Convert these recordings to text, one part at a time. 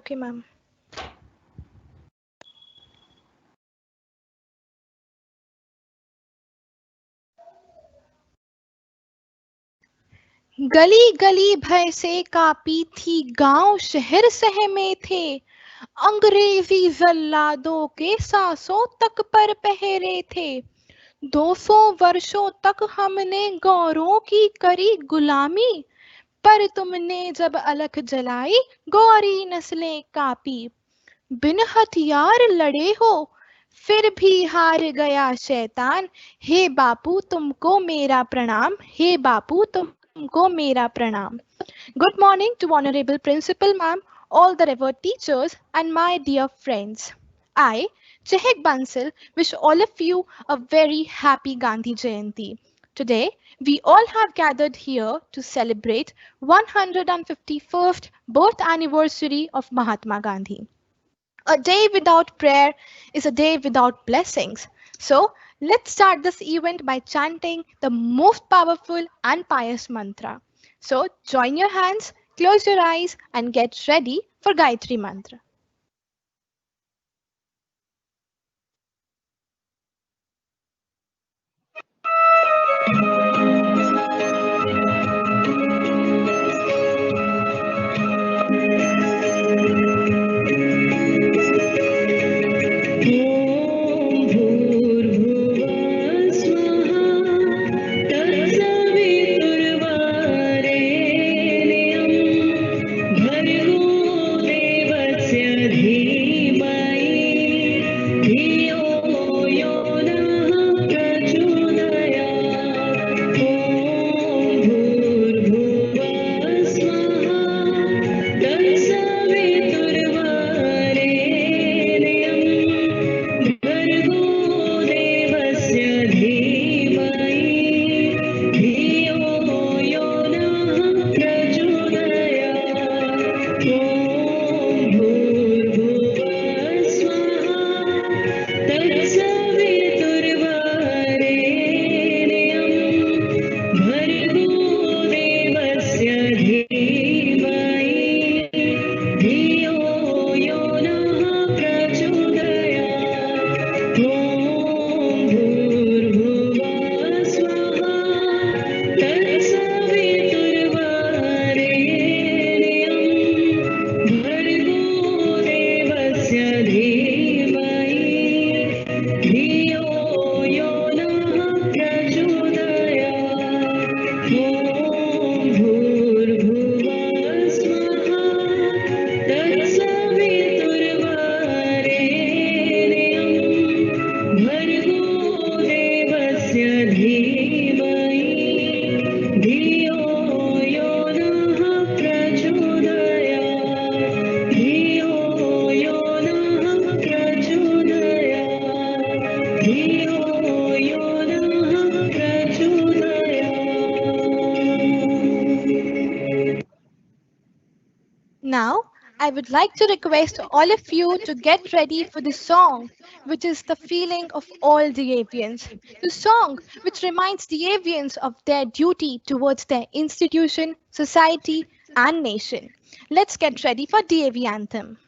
Okay, ma'am. गली गली भय से कापी थी, गांव शहर सहमे थे। अंग्रेजी जल्लादों के सांसों तक पर पहरे थे। 200 वर्षों तक हमने गौरों की करी गुलामी, पर तुमने जब अलख जलाई, गौरी नस्लें कापी। बिन हथियार लड़े हो, फिर भी हार गया शैतान। हे बापू तुमको मेरा प्रणाम, हे बापू तुमको मेरा प्रणाम। Good morning to Honorable Principal Ma'am, all the revered teachers, and my dear friends. I, Chehek Bansal, wish all of you a very happy Gandhi Jayanti. Today, we all have gathered here to celebrate 151st birth anniversary of Mahatma Gandhi. A day without prayer is a day without blessings. So, let's start this event by chanting the most powerful and pious mantra. So, join your hands, close your eyes, and get ready for Gayatri Mantra. Now, I would like to request all of you to get ready for the song, which is the feeling of all the avians. The song which reminds the avians of their duty towards their institution, society, and nation. Let's get ready for the AV anthem.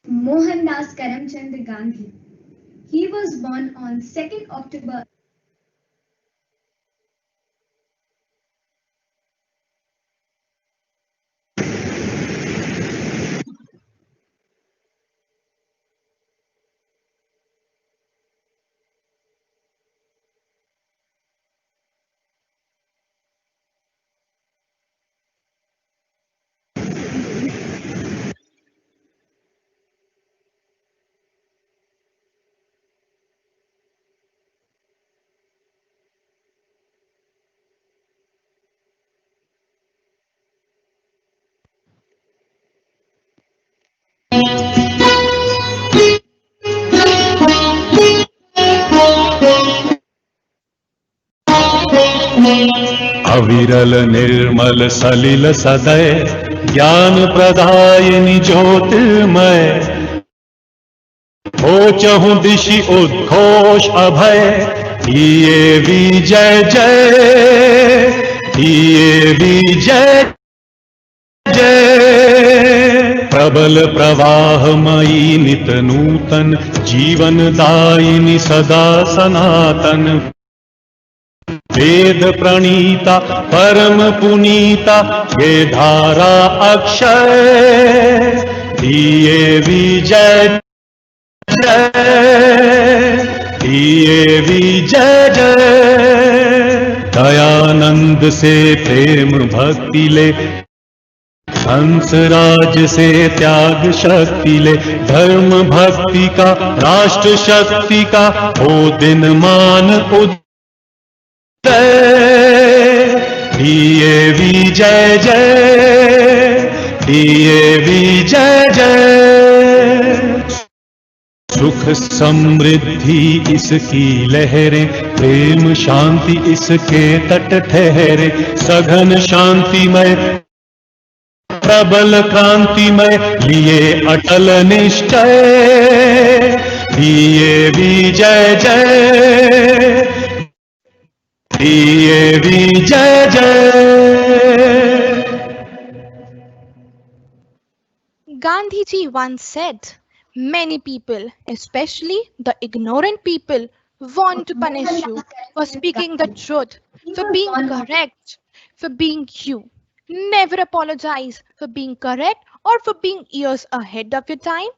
Mohandas Karamchand Gandhi. He was born on 2nd October अविरल निर्मल सलिल सदय ज्ञान प्रदायिनी ज्योतिर्मय हो चहु दिशि उद्घोष अभय हिये विजय जय हिये विजय जय प्रबल प्रवाहमयी नित नूतन जीवन दायिनी सदा सनातन वेद प्रणीता परम पुनीता ये धारा अक्षय दिए विजय जय दिए विजय जय दयानंद से प्रेम भक्ति ले हंसराज से त्याग शक्ति ले धर्म भक्ति का राष्ट्र शक्ति का हो दिन मान उदय दिए विजय जय दिए विजय जय सुख समृद्धि इसकी लहरें प्रेम शांति इसके तट ठहरे सघन शांतिमय प्रबल क्रांतिमय लिए अटल निश्चय दिए विजय जय दिए विजय जय। Gandhiji once said, many people, especially the ignorant people, want to punish you for speaking the truth, for being correct, for being you. Never apologize for being correct or for being years ahead of your time.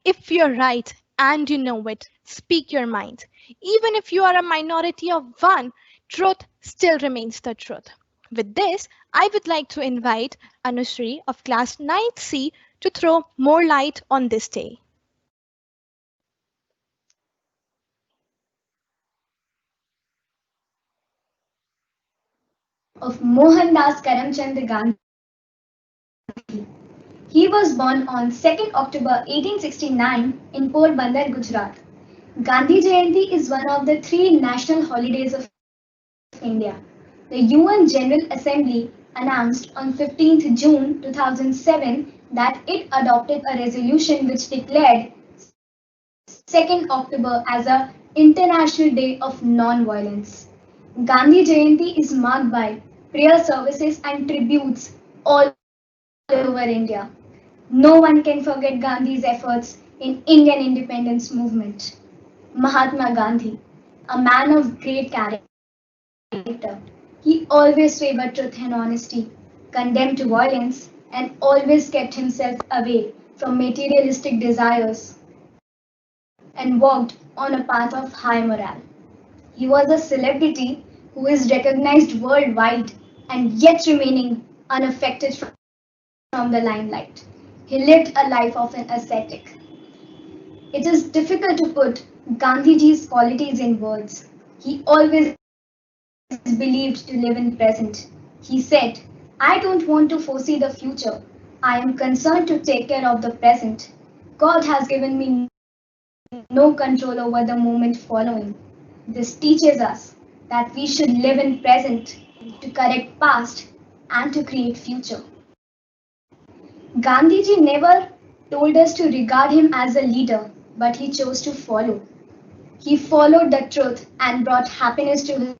If you're right and you know it, speak your mind. Even if you are a minority of one, truth still remains the truth. With this, I would like to invite Anushree of class 9C to throw more light on this day. Of Mohandas Karamchand Gandhi. He was born on 2nd October 1869 in Porbandar, Gujarat. Gandhi Jayanti is one of the 3 national holidays of India. The UN General Assembly announced on 15th June 2007 that it adopted a resolution which declared 2nd October as an International Day of Non-Violence. Gandhi Jayanti is marked by prayer services and tributes all over India. No one can forget Gandhi's efforts in Indian independence movement. Mahatma Gandhi, a man of great character, he always favored truth and honesty, condemned violence, and always kept himself away from materialistic desires and walked on a path of high morale. He was a celebrity who is recognized worldwide and yet remaining unaffected from the limelight. He lived a life of an ascetic. It is difficult to put Gandhiji's qualities in words. He always believed to live in present. He said, I don't want to foresee the future. I am concerned to take care of the present. God has given me no control over the moment following. This teaches us that we should live in present to correct past and to create future. Gandhiji never told us to regard him as a leader, but he chose to follow. He followed the truth and brought happiness to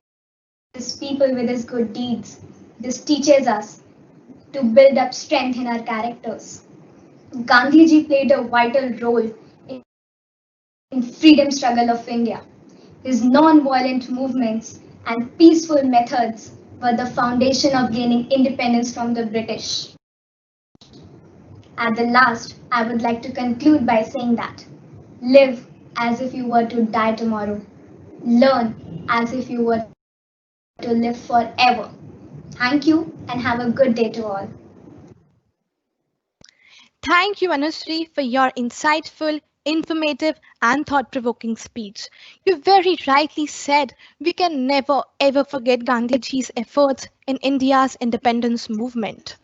his people with his good deeds. This teaches us to build up strength in our characters. Gandhiji played a vital role in freedom struggle of India. His non-violent movements and peaceful methods were the foundation of gaining independence from the British. At the last, I would like to conclude by saying that live as if you were to die tomorrow. Learn as if you were to live forever. Thank you and have a good day to all. Thank you, Anushree, for your insightful, informative, and thought-provoking speech. You very rightly said we can never ever forget Gandhiji's efforts in India's independence movement.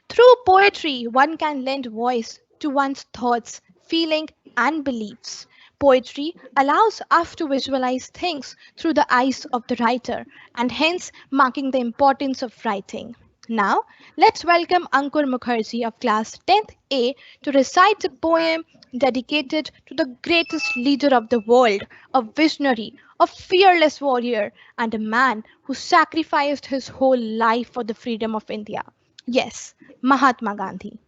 Through poetry, one can lend voice to one's thoughts, feelings, and beliefs. Poetry allows us to visualize things through the eyes of the writer and hence marking the importance of writing. Now, let's welcome Ankur Mukherjee of class 10th A to recite a poem dedicated to the greatest leader of the world, a visionary, a fearless warrior, and a man who sacrificed his whole life for the freedom of India. Yes, Mahatma Gandhi.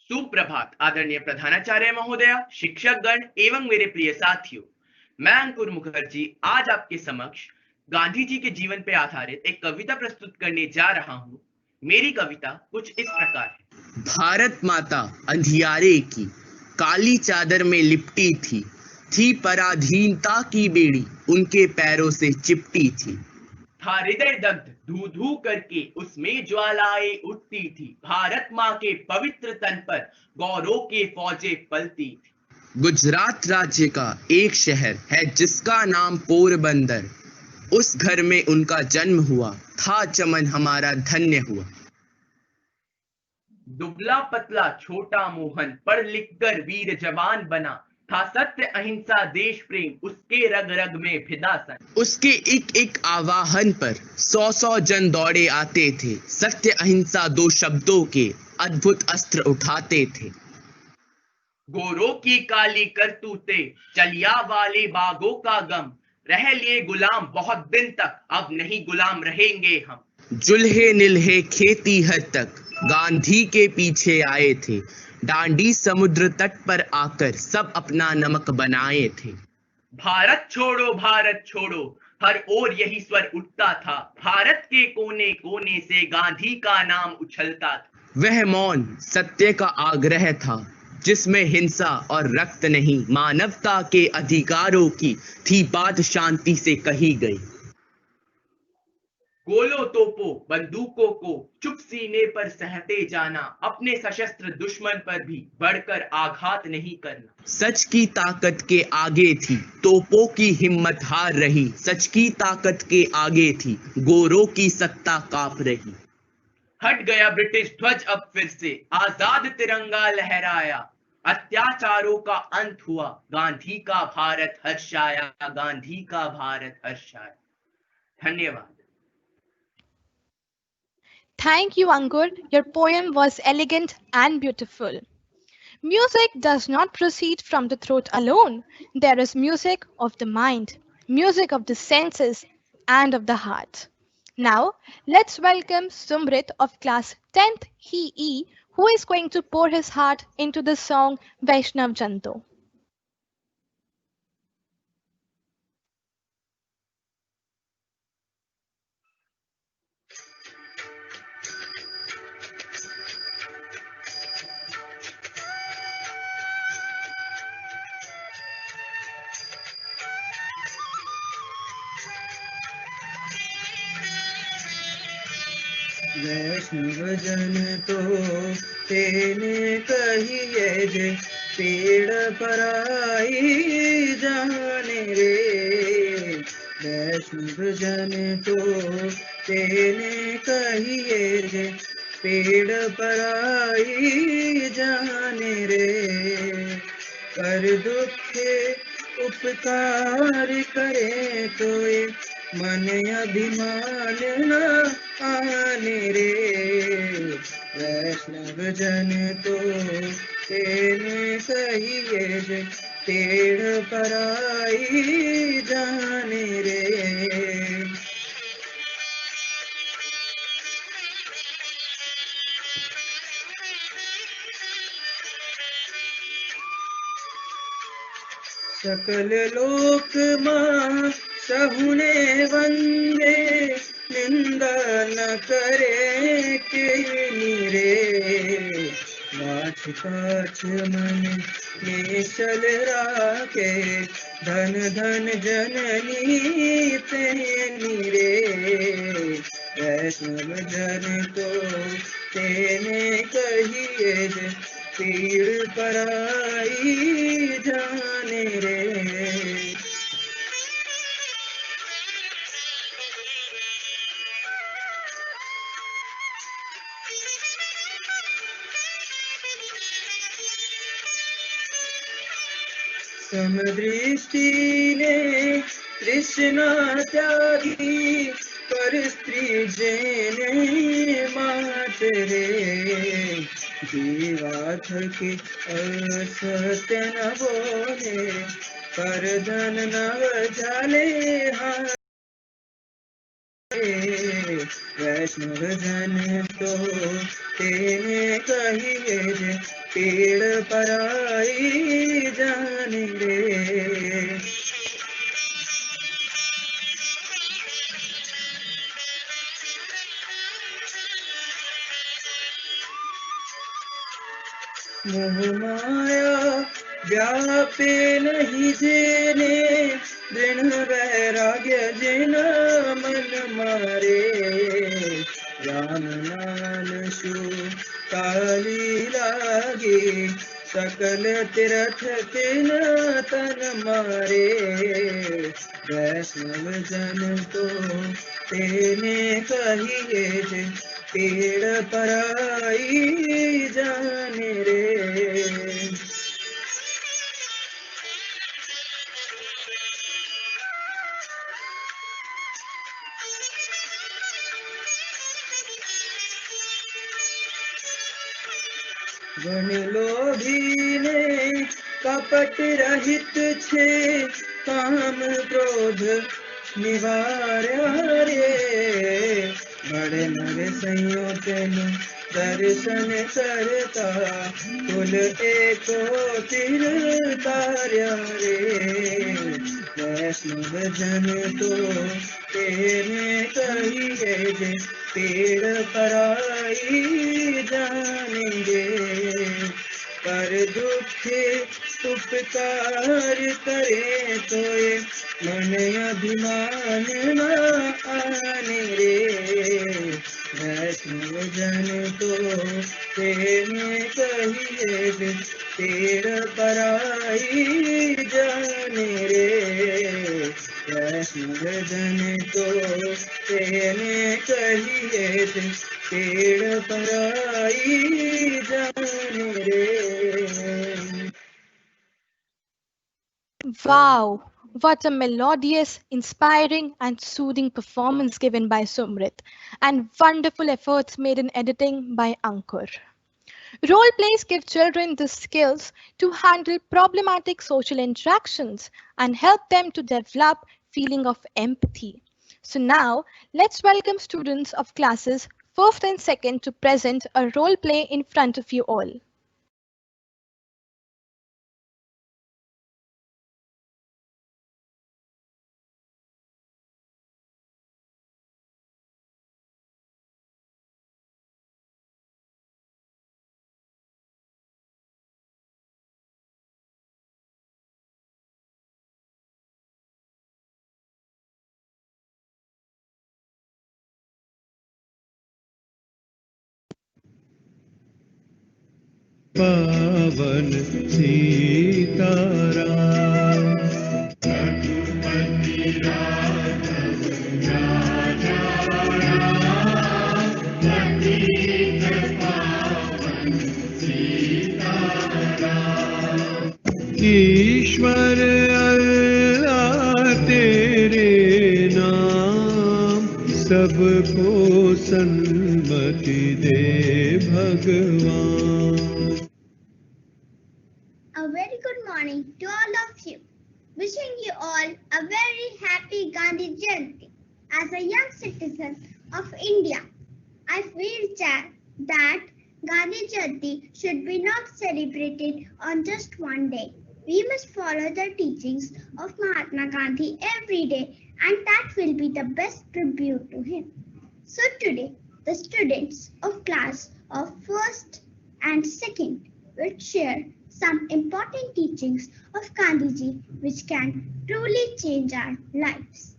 सुप्रभात आदरणीय प्रधानाचार्य महोदय, शिक्षकगण एवं मेरे प्रिय साथियों। मैं अंकुर मुखर्जी आज आपके समक्ष गांधी जी के जीवन पर आधारित एक कविता प्रस्तुत करने जा रहा हूं। मेरी कविता कुछ इस प्रकार है। भारत माता अंधियारे की काली चादर में लिपटी थी पराधीनता की बेड़ी उनके पैरों से चिपटी थी। था हृदय दग्ध धू धू करके उसमें ज्वालाएं उठती थी। भारत माँ के पवित्र तन पर गौरव के फौजें पलती थी। गुजरात राज्य का एक शहर है जिसका नाम पोरबंदर, उस घर में उनका जन्म हुआ था, चमन हमारा धन्य हुआ। दुबला पतला छोटा मोहन पढ़ लिख कर वीर जवान बना, था सत्य अहिंसा देश प्रेम उसके रग रग में फिदा सन। उसके एक एक आवाहन पर 100 जन दौड़े आते थे, सत्य अहिंसा दो शब्दों के अद्भुत अस्त्र उठाते थे। गोरों की काली करतूते चलिया वाले बागों का गम, रह लिए गुलाम बहुत दिन तक अब नहीं गुलाम रहेंगे हम। जुल्हे निल्हे खेती हर तक गांधी के पीछे आए थे, डांडी समुद्र तट पर आकर सब अपना नमक बनाए थे। भारत छोड़ो हर ओर यही स्वर उठता था, भारत के कोने कोने से गांधी का नाम उछलता था। वह मौन सत्य का आग्रह था जिसमें हिंसा और रक्त नहीं, मानवता के अधिकारों की थी बात शांति से कही गई। गोलो तोपो बंदूकों को चुप सीने पर सहते जाना, अपने सशस्त्र दुश्मन पर भी बढ़कर आघात नहीं करना। सच की ताकत के आगे थी तोपों की हिम्मत हार रही, सच की ताकत के आगे थी गोरों की सत्ता कांप रही। हट गया ब्रिटिश ध्वज अब फिर से, आजाद तिरंगा लहराया, अत्याचारों का अंत हुआ, गांधी का भारत हर्षाया, गांधी का भारत हर्षाया। धन्यवाद। Thank you, Ankur. Your poem was elegant and beautiful. Music does not proceed from the throat alone. There is music of the mind, music of the senses, and of the heart. Now, let's welcome Sumrit of class 10th HE, who is going to pour his heart into the song Vaishnav Janto. वैष्णव जन तो तेने कहिए जे, पेड़ पराई जाने रे। वैष्णव जन तो तेने कहिए जे, पेड़ पराई जाने रे। कर दुखे उपकार करे तो ये मन अभिमान न आने रे। वैष्णव जन तो तेने कहिए जे, पेड़ पराई जाने रे। सकल लोक मां सहुने वंदे, निंदा न करे के रे। बाछ पाछ मन निश्चल राखे, धन धन जननी तेनी रे। वैष्णव जन तो तेने कहिए जे, पीड़ पराई जाने रे। समदृष्टि ने तृष्णा त्यागी पर स्त्री जेने मात रे जीवा थकी असत्य न बोले पर धन नव जाले हाँ वैष्णव जन तो तेने कहिए जे पेड़ पराई जान रे मोह माया व्यापे नहीं जेने दृढ़ वैराग्य जिन मन मारे राम नाम शु काली लागे सकल तीर्थ तिन तन मारे वैष्णव जन तो तेने कहिए जे पेड़ पराई जान रे गुण लोभी ने कपट रहित छे काम क्रोध निवार्य रे बड़े नर संयोजन दर्शन करता कुल एको तिर तार्य रे वैष्णव जन तो तेने कहिए जे पेड़ पराई जानेंगे पर दुखे उपकार करे तो ये मन अभिमान न आने रे वैष्णव जन तो तेने कहिए जे पेड़ पराई जाने रे वैष्णव जन तो तेने कहिए जे पेड़ पराई जाने रे Wow, what a melodious, inspiring, and soothing performance given by Sumrit, and wonderful efforts made in editing by Ankur. Role plays give children the skills to handle problematic social interactions and help them to develop feeling of empathy. So now, let's welcome students of classes 1st and 2nd to present a role play in front of you all. पावन सीताराम ईश्वर अल्लाह तेरे नाम सबको सन्मति दे भगवान. A very good morning to all of you. Wishing you all a very happy Gandhi Jayanti. As a young citizen of India, I feel that Gandhi Jayanti should be not celebrated on just one day. We must follow the teachings of Mahatma Gandhi every day, and that will be the best tribute to him. So today, the students of class of 1st and 2nd will share some important teachings of Gandhiji which can truly change our lives.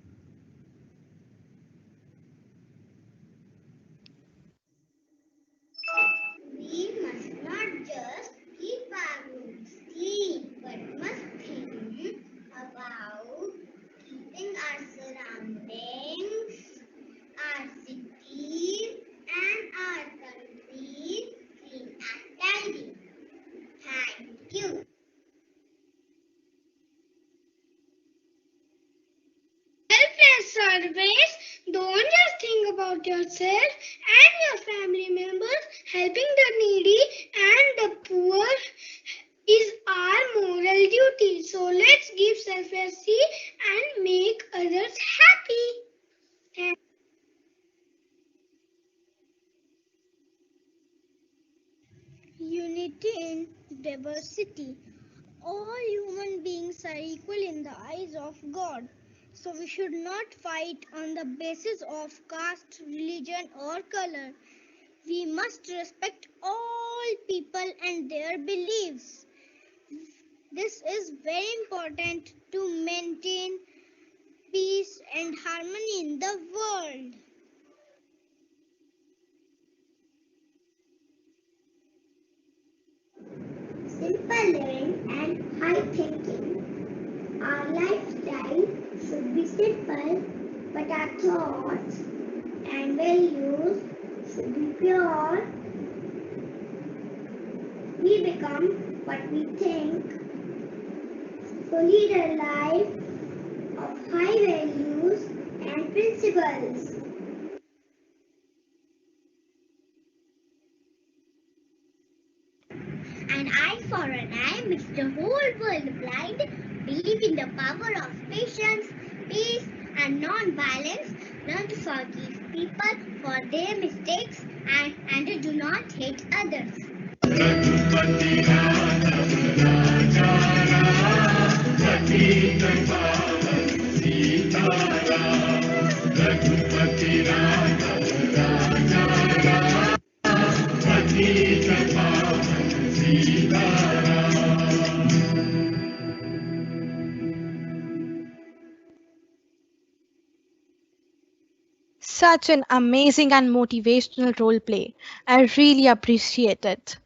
We must not just keep our rooms clean, but must think about keeping our surroundings, our cities, and our country clean and tidy. Thank you. service, don't just think about yourself and your family members. Helping the needy and the poor is our moral duty. So let's give selflessly and make others happy. Unity in diversity. All human beings are equal in the eyes of God. So we should not fight on the basis of caste, religion, or color. We must respect all people and their beliefs. This is very important to maintain peace and harmony in the world. Simple living and high thinking. Our lifestyle should be simple, but our thoughts and values should be pure. We become what we think. So lead a life of high values and principles. An eye for an eye makes the whole world blind. Believe in the power of patience, peace, and non-violence. Learn to forgive people for their mistakes and do not hate others. Such an amazing and motivational role play. I really appreciate it.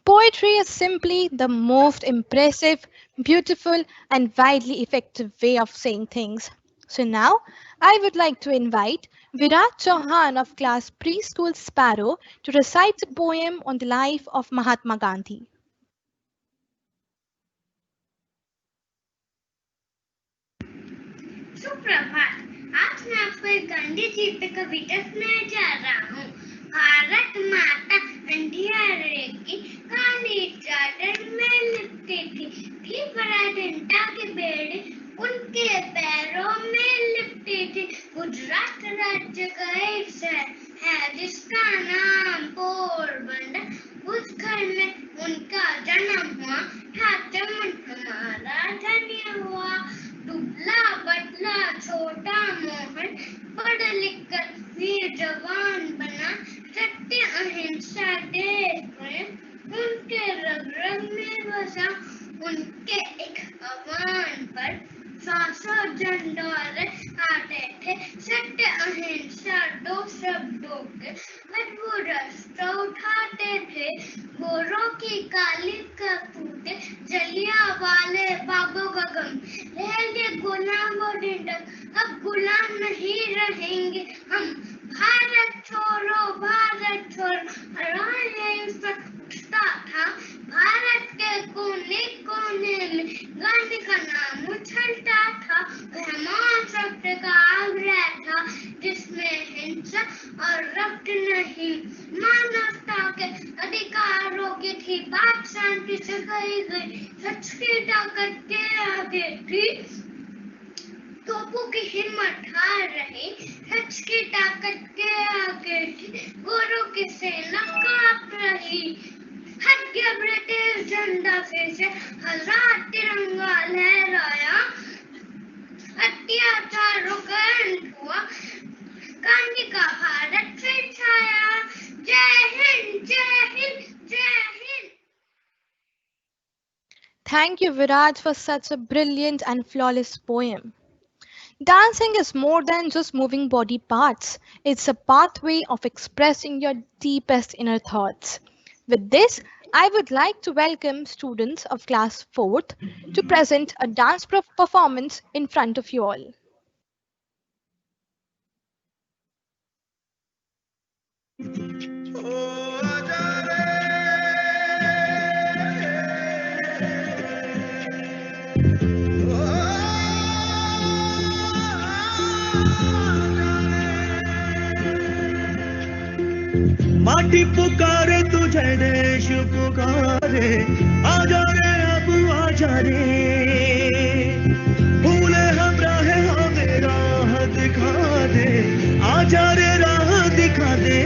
Poetry is simply the most impressive, beautiful, and widely effective way of saying things. So now, I would like to invite Virat Chauhan of class preschool Sparrow to recite a poem on the life of Mahatma Gandhi. सुप्रभात। आज मैं आपको एक गांधी जी पे कविता सुनाने जा रहा हूँ। भारत माता अंधियारे की काली चादर में लिपटी थी पराधीनता के बेड़े उनके पैरों में लिपटी थी। गुजरात राज्य का एक शहर है जिसका नाम पोरबंदर। उस घर में उनका जन्म हुआ था चमन हमारा धन्य हुआ। दुबला पतला छोटा मोहन पढ़ लिख कर वीर जवान बना। सत्य अहिंसा देश प्रेम उनके रग रग में बसा। उनके एक आह्वान पर 100 झंडे आते थे। सत्य अहिंसा दो शब्दों के अद्भुत राष्ट्र उठाते थे। गोरों की काली कपूते जलियांवाले बागों का गम रहेंगे गुलामों दिन तक। अब गुलाम नहीं रहेंगे हम। भारत छोड़ो भारत छोड़ो अराए उठता था। भारत के कोने कोने में गांधी का नाम उछलता था। वह महान सत्य का आग्रह था जिसमें हिंसा और रक्त नहीं। मानवता के अधिकारों की थी बात शांति से कही गई। सच की ताकत के आगे थी तोपों की हिम्मत हार रही। सच की ताकत के आगे थी गोरों की सेना कांप रही। हट गया ब्रिटिश झंडा फिर से हजार तिरंगा लहराया। अत्याचारों का अंत हुआ गांधी का भारत फिर छाया। जय हिंद जय हिंद जय Hind. Thank you, Virat, for such a brilliant and flawless poem. Dancing is more than just moving body parts. It's a pathway of expressing your deepest inner thoughts. With this, I would like to welcome students of class 4th to present a dance performance in front of you all. माटी पुकारे तुझे, देश पुकारे, आजा रे अब आजा रे, भूले हम राह हमें राह दिखा दे, आजा रे राह दिखा दे।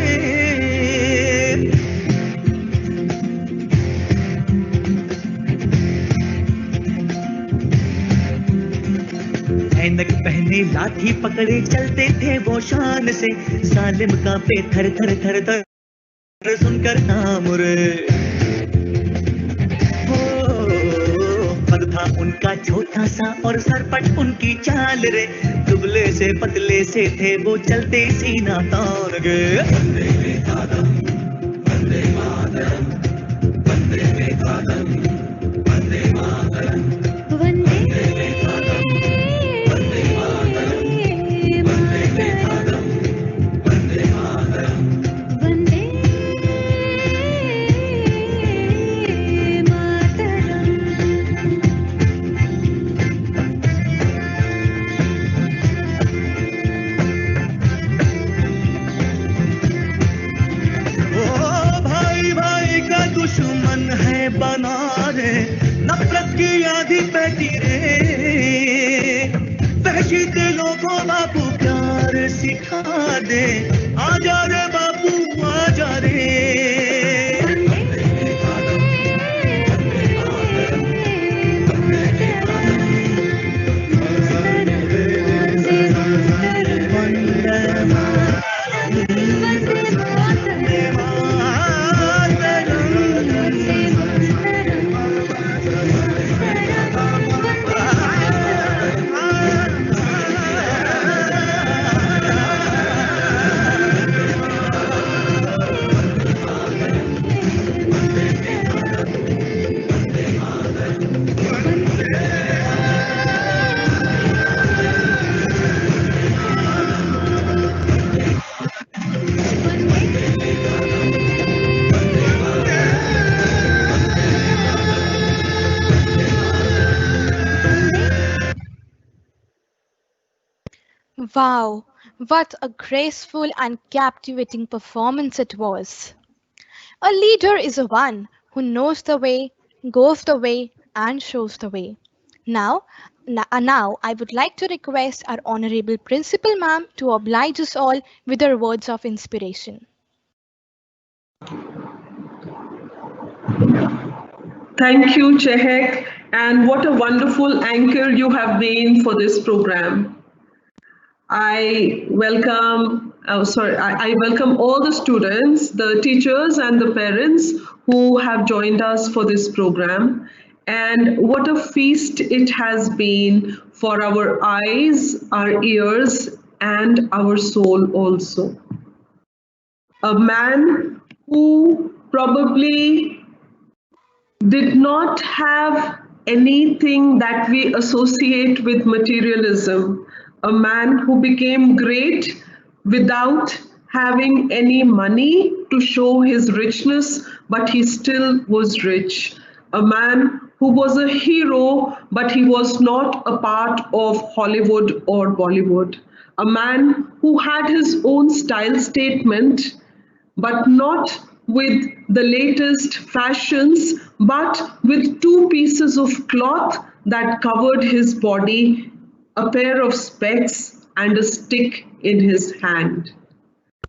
ऐनक पहने लाठी पकड़े चलते थे वो शान से, सालिम कांपे थर थर थर थर सुनकर नाम रे। पग था उनका छोटा सा और सरपट उनकी चाल रे, दुबले से पतले से थे वो चलते सीना तान गए। वंदे मातरम, वंदे मातरम, वंदे मातरम, वंदे मातरम, वंदे दुश्मन है बना रे, नफरत की आधी बहती रे, वहशी दिलों को बापू प्यार सिखा दे, आजा रे बापू आजा रे। Wow, what a graceful and captivating performance it was. A leader is a one who knows the way, goes the way, and shows the way. Now, I would like to request our Honorable Principal Ma'am to oblige us all with her words of inspiration. Thank you, Chehek, and what a wonderful anchor you have been for this program. I welcome all the students, the teachers and the parents who have joined us for this program. And what a feast it has been for our eyes, our ears, and our soul also. A man who probably did not have anything that we associate with materialism. A man who became great without having any money to show his richness, but he still was rich. A man who was a hero, but he was not a part of Hollywood or Bollywood. A man who had his own style statement, but not with the latest fashions, but with two pieces of cloth that covered his body, a pair of specs, and a stick in his hand.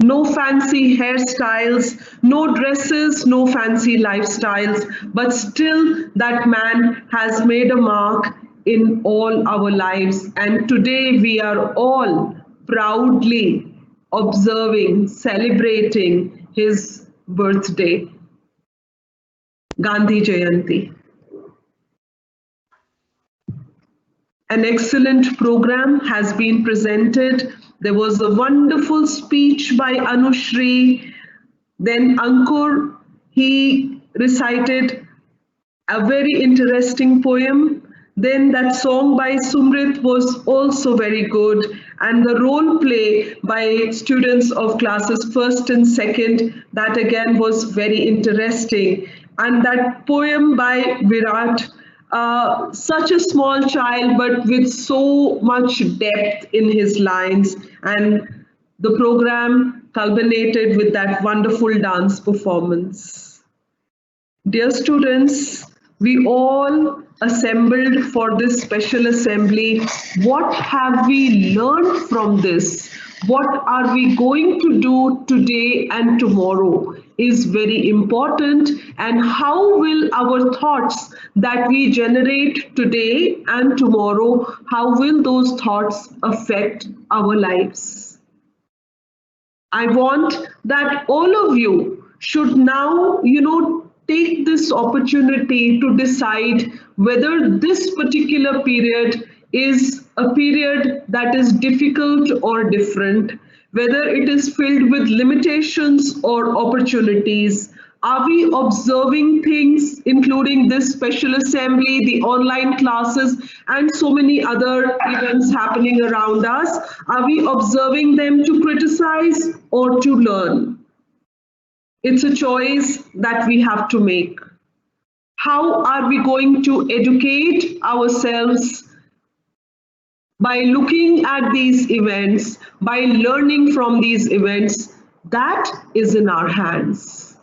No fancy hairstyles, no dresses, no fancy lifestyles, but still that man has made a mark in all our lives. And today we are all proudly observing, celebrating his birthday, Gandhi Jayanti. An excellent program has been presented. There was a wonderful speech by Anushri. Then Ankur, he recited a very interesting poem. Then that song by Sumrit was also very good. And the role play by students of classes 1st and 2nd, that again was very interesting. And that poem by Virat, such a small child, but with so much depth in his lines. And the program culminated with that wonderful dance performance. Dear students, we all assembled for this special assembly. What have we learned from this? What are we going to do today and tomorrow is very important, and how will our thoughts that we generate today and tomorrow, how will those thoughts affect our lives? I want that all of you should now, take this opportunity to decide whether this particular period is a period that is difficult or different, whether it is filled with limitations or opportunities. Are we observing things, including this special assembly, the online classes, and so many other events happening around us? Are we observing them to criticize or to learn? It's a choice that we have to make. How are we going to educate ourselves? By looking at these events, by learning from these events, that is in our hands.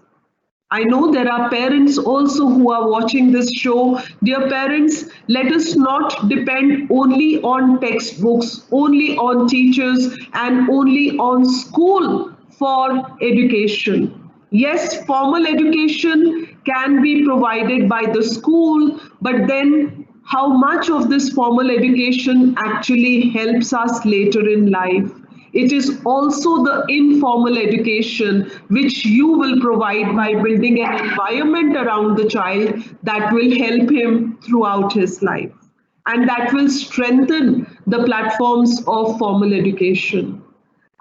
I know there are parents also who are watching this show. Dear parents, let us not depend only on textbooks, only on teachers, and only on school for education. Yes, formal education can be provided by the school, but then how much of this formal education actually helps us later in life? It is also the informal education which you will provide by building an environment around the child that will help him throughout his life, and that will strengthen the platforms of formal education.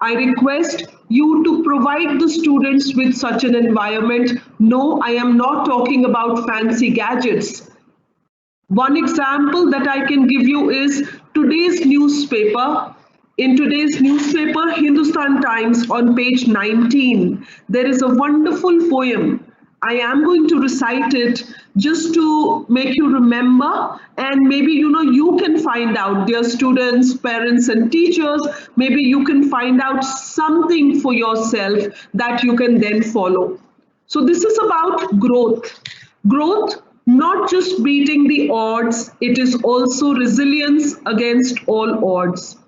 I request you to provide the students with such an environment. No, I am not talking about fancy gadgets. One example that I can give you is today's newspaper. In today's newspaper, Hindustan Times, on page 19, there is a wonderful poem. I am going to recite it just to make you remember, and maybe you can find out, dear students, parents and teachers, maybe you can find out something for yourself that you can then follow. So this is about growth. Growth, not just beating the odds, it is also resilience against all odds.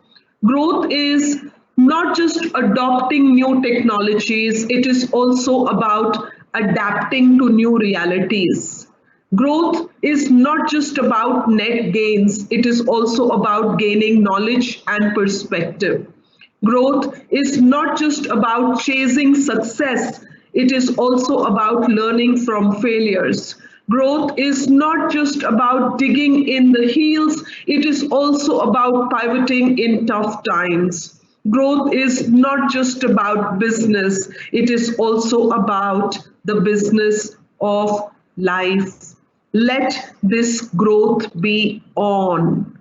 Growth is not just adopting new technologies, it is also about adapting to new realities. Growth is not just about net gains, it is also about gaining knowledge and perspective. Growth is not just about chasing success, it is also about learning from failures. Growth is not just about digging in the heels, it is also about pivoting in tough times. Growth is not just about business, it is also about the business of life. Let this growth be on.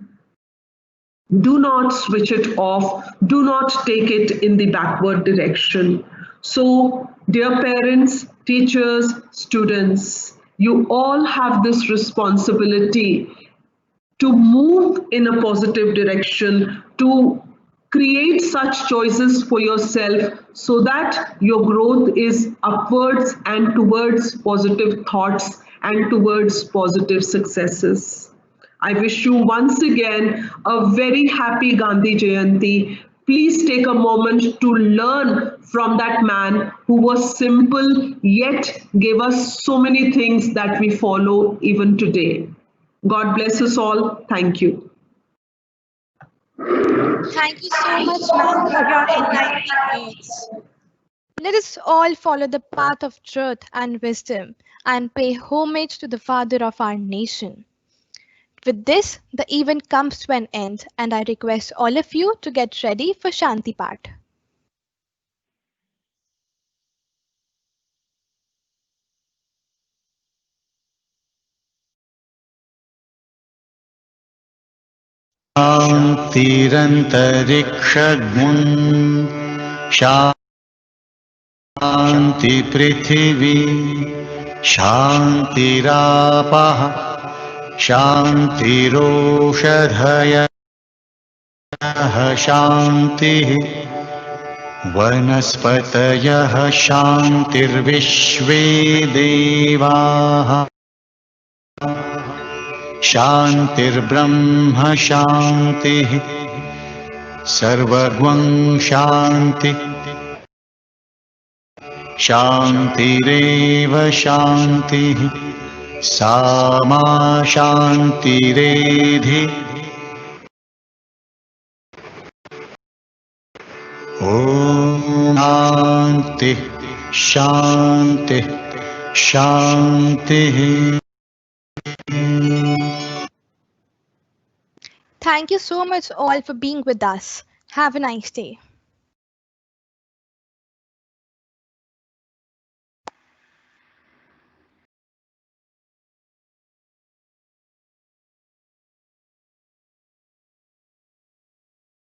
Do not switch it off. Do not take it in the backward direction. So, dear parents, teachers, students, you all have this responsibility to move in a positive direction, to create such choices for yourself so that your growth is upwards and towards positive thoughts and towards positive successes. I wish you once again a very happy Gandhi Jayanti. Please take a moment to learn from that man who was simple yet gave us so many things that we follow even today. God bless us all. Thank you. Thank you so much, ma'am, for your enlightening words. Let us all follow the path of truth and wisdom and pay homage to the father of our nation. With this, the event comes to an end, and I request all of you to get ready for Shanti Path. शान्तिरन्तरिक्षगुं शान्ति पृथिवी शान्तिरापः शान्तिरोषधयः शान्तिः वनस्पतयः शान्तिर्विश्वे देवाः शान्तिर्ब्रह्म शान्तिः सर्वगं शान्ति शान्तिरेव शान्तिः सा मा शान्तिरेधि ॐ शान्ति शान्ति शान्तिः. Thank you so much all for being with us. Have a nice day.